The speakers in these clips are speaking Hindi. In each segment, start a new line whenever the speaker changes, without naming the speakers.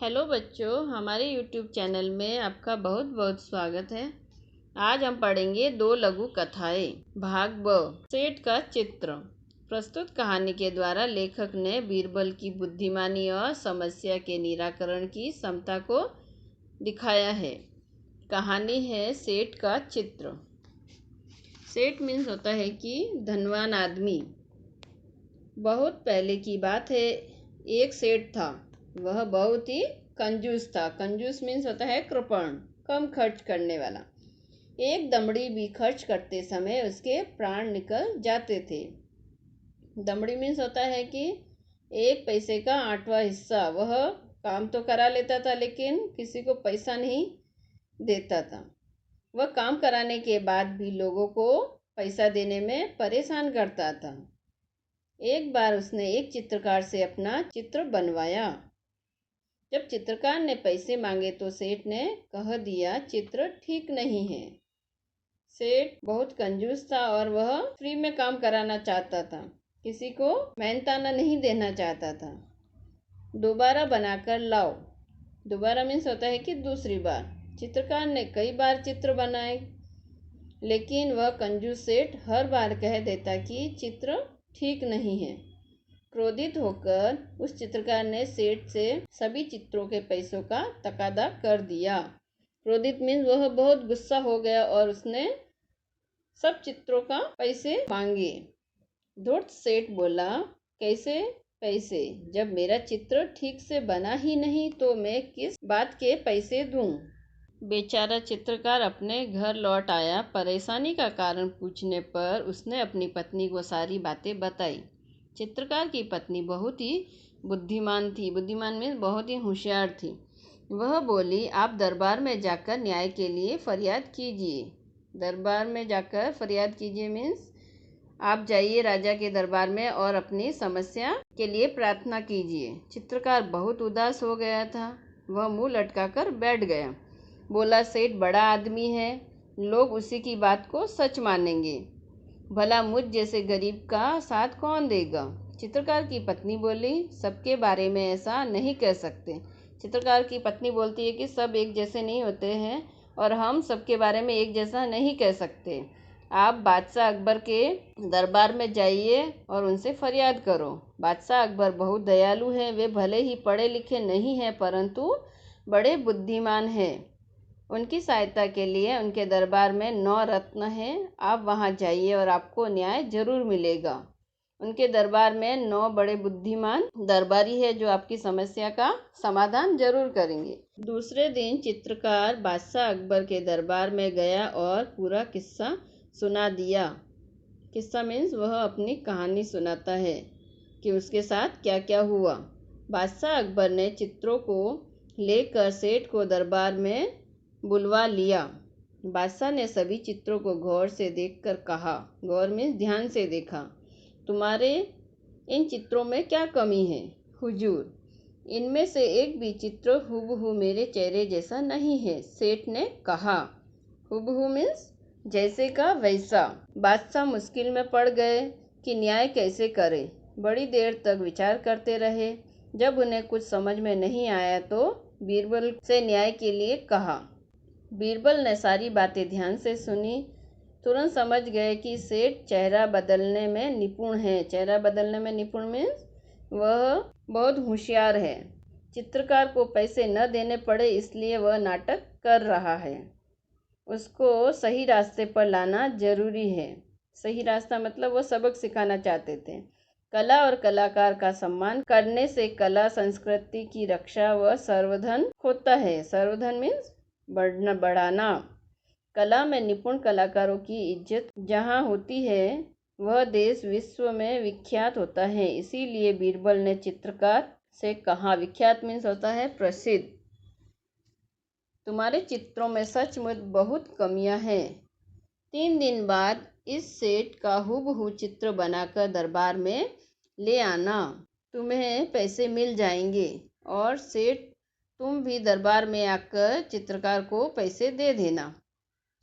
हेलो बच्चों, हमारे YouTube चैनल में आपका बहुत बहुत स्वागत है। आज हम पढ़ेंगे दो लघु कथाएं। भाग ब, सेठ का चित्र। प्रस्तुत कहानी के द्वारा लेखक ने बीरबल की बुद्धिमानी और समस्या के निराकरण की क्षमता को दिखाया है। कहानी है सेठ का चित्र। सेठ मीन्स होता है कि धनवान आदमी। बहुत पहले की बात है, एक सेठ था। वह बहुत ही कंजूस था। कंजूस मीन्स होता है कृपण, कम खर्च करने वाला। एक दमड़ी भी खर्च करते समय उसके प्राण निकल जाते थे। दमड़ी मीन्स होता है कि एक पैसे का 8वां हिस्सा। वह काम तो करा लेता था लेकिन किसी को पैसा नहीं देता था। वह काम कराने के बाद भी लोगों को पैसा देने में परेशान करता था। एक बार उसने एक चित्रकार से अपना चित्र बनवाया। जब चित्रकार ने पैसे मांगे तो सेठ ने कह दिया, चित्र ठीक नहीं है। सेठ बहुत कंजूस था और वह फ्री में काम कराना चाहता था, किसी को मेहनताना नहीं देना चाहता था। दोबारा बनाकर लाओ। दोबारा मीन्स होता है कि दूसरी बार। चित्रकार ने कई बार चित्र बनाए लेकिन वह कंजूस सेठ हर बार कह देता कि चित्र ठीक नहीं है। क्रोधित होकर उस चित्रकार ने सेठ से सभी चित्रों के पैसों का तकादा कर दिया। क्रोधित मीन्स वह बहुत गुस्सा हो गया और उसने सब चित्रों का पैसे मांगे। धूर्त सेठ बोला, कैसे पैसे? जब मेरा चित्र ठीक से बना ही नहीं तो मैं किस बात के पैसे दूं? बेचारा चित्रकार अपने घर लौट आया। परेशानी का कारण पूछने पर उसने अपनी पत्नी को सारी बातें बताई। चित्रकार की पत्नी बहुत ही बुद्धिमान थी। बुद्धिमान मीन्स बहुत ही होशियार थी। वह बोली, आप दरबार में जाकर न्याय के लिए फरियाद कीजिए। दरबार में जाकर फरियाद कीजिए मीन्स आप जाइए राजा के दरबार में और अपनी समस्या के लिए प्रार्थना कीजिए। चित्रकार बहुत उदास हो गया था। वह मुंह लटकाकर बैठ गया। बोला, सेठ बड़ा आदमी है, लोग उसी की बात को सच मानेंगे। भला मुझ जैसे गरीब का साथ कौन देगा? चित्रकार की पत्नी बोली, सबके बारे में ऐसा नहीं कह सकते। चित्रकार की पत्नी बोलती है कि सब एक जैसे नहीं होते हैं और हम सबके बारे में एक जैसा नहीं कह सकते। आप बादशाह अकबर के दरबार में जाइए और उनसे फरियाद करो। बादशाह अकबर बहुत दयालु हैं। वे भले ही पढ़े लिखे नहीं हैं परंतु बड़े बुद्धिमान हैं। उनकी सहायता के लिए उनके दरबार में 9 रत्न हैं। आप वहां जाइए और आपको न्याय जरूर मिलेगा। उनके दरबार में 9 बड़े बुद्धिमान दरबारी है जो आपकी समस्या का समाधान जरूर करेंगे। दूसरे दिन चित्रकार बादशाह अकबर के दरबार में गया और पूरा किस्सा सुना दिया। किस्सा मीन्स वह अपनी कहानी सुनाता है कि उसके साथ क्या क्या हुआ। बादशाह अकबर ने चित्रों को लेकर सेठ को दरबार में बुलवा लिया। बादशाह ने सभी चित्रों को गौर से देखकर कहा, गौर मीन्स ध्यान से देखा, तुम्हारे इन चित्रों में क्या कमी है? हुजूर, इनमें से एक भी चित्र हुबहू मेरे चेहरे जैसा नहीं है। सेठ ने कहा। हुबहू मीन्स जैसे का वैसा। बादशाह मुश्किल में पड़ गए कि न्याय कैसे करें। बड़ी देर तक विचार करते रहे। जब उन्हें कुछ समझ में नहीं आया तो बीरबल से न्याय के लिए कहा। बीरबल ने सारी बातें ध्यान से सुनी। तुरंत समझ गए कि सेठ चेहरा बदलने में निपुण है। चेहरा बदलने में निपुण मीन्स वह बहुत होशियार है। चित्रकार को पैसे न देने पड़े इसलिए वह नाटक कर रहा है। उसको सही रास्ते पर लाना जरूरी है। सही रास्ता मतलब वह सबक सिखाना चाहते थे। कला और कलाकार का सम्मान करने से कला संस्कृति की रक्षा व सर्वधन होता है। सर्वधन मीन्स बढ़ाना। कला में निपुण कलाकारों की इज्जत जहाँ होती है वह देश विश्व में विख्यात होता है। इसीलिए बीरबल ने चित्रकार से कहा, विख्यात मीन्स होता है प्रसिद्ध, तुम्हारे चित्रों में सचमुच बहुत कमियां हैं। 3 दिन बाद इस सेठ का हुबहू चित्र बनाकर दरबार में ले आना। तुम्हें पैसे मिल जाएंगे और सेठ तुम भी दरबार में आकर चित्रकार को पैसे दे देना।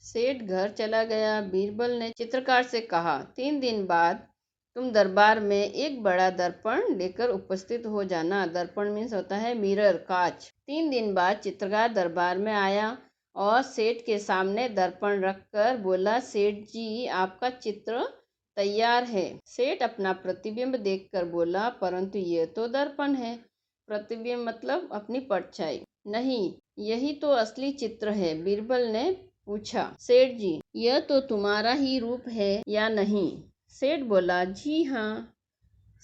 सेठ घर चला गया। बीरबल ने चित्रकार से कहा, 3 दिन बाद तुम दरबार में एक बड़ा दर्पण लेकर उपस्थित हो जाना। दर्पण मीन्स होता है मिरर, कांच। 3 दिन बाद चित्रकार दरबार में आया और सेठ के सामने दर्पण रखकर बोला, सेठ जी आपका चित्र तैयार है। सेठ अपना प्रतिबिंब देखकर बोला, परंतु ये तो दर्पण है। प्रतिबिंब मतलब अपनी परछाई। नहीं, यही तो असली चित्र है। बीरबल ने पूछा, सेठ जी यह तो तुम्हारा ही रूप है या नहीं? सेठ बोला, जी हाँ।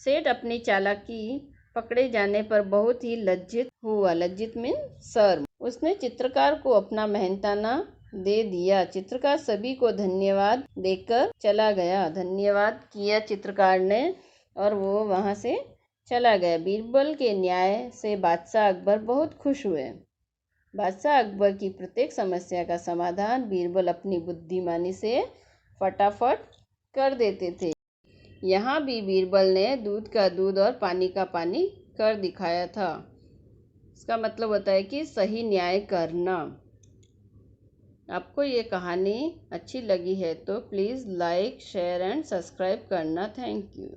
सेठ अपनी चालाकी पकड़े जाने पर बहुत ही लज्जित हुआ। लज्जित मीन शर्म। उसने चित्रकार को अपना मेहनताना दे दिया। चित्रकार सभी को धन्यवाद देकर चला गया। धन्यवाद किया चित्रकार ने और वो वहाँ से चला गया। बीरबल के न्याय से बादशाह अकबर बहुत खुश हुए। बादशाह अकबर की प्रत्येक समस्या का समाधान बीरबल अपनी बुद्धिमानी से फटाफट कर देते थे। यहाँ भी बीरबल ने दूध का दूध और पानी का पानी कर दिखाया था। इसका मतलब होता है कि सही न्याय करना। आपको ये कहानी अच्छी लगी है तो please like, share and subscribe करना। Thank you.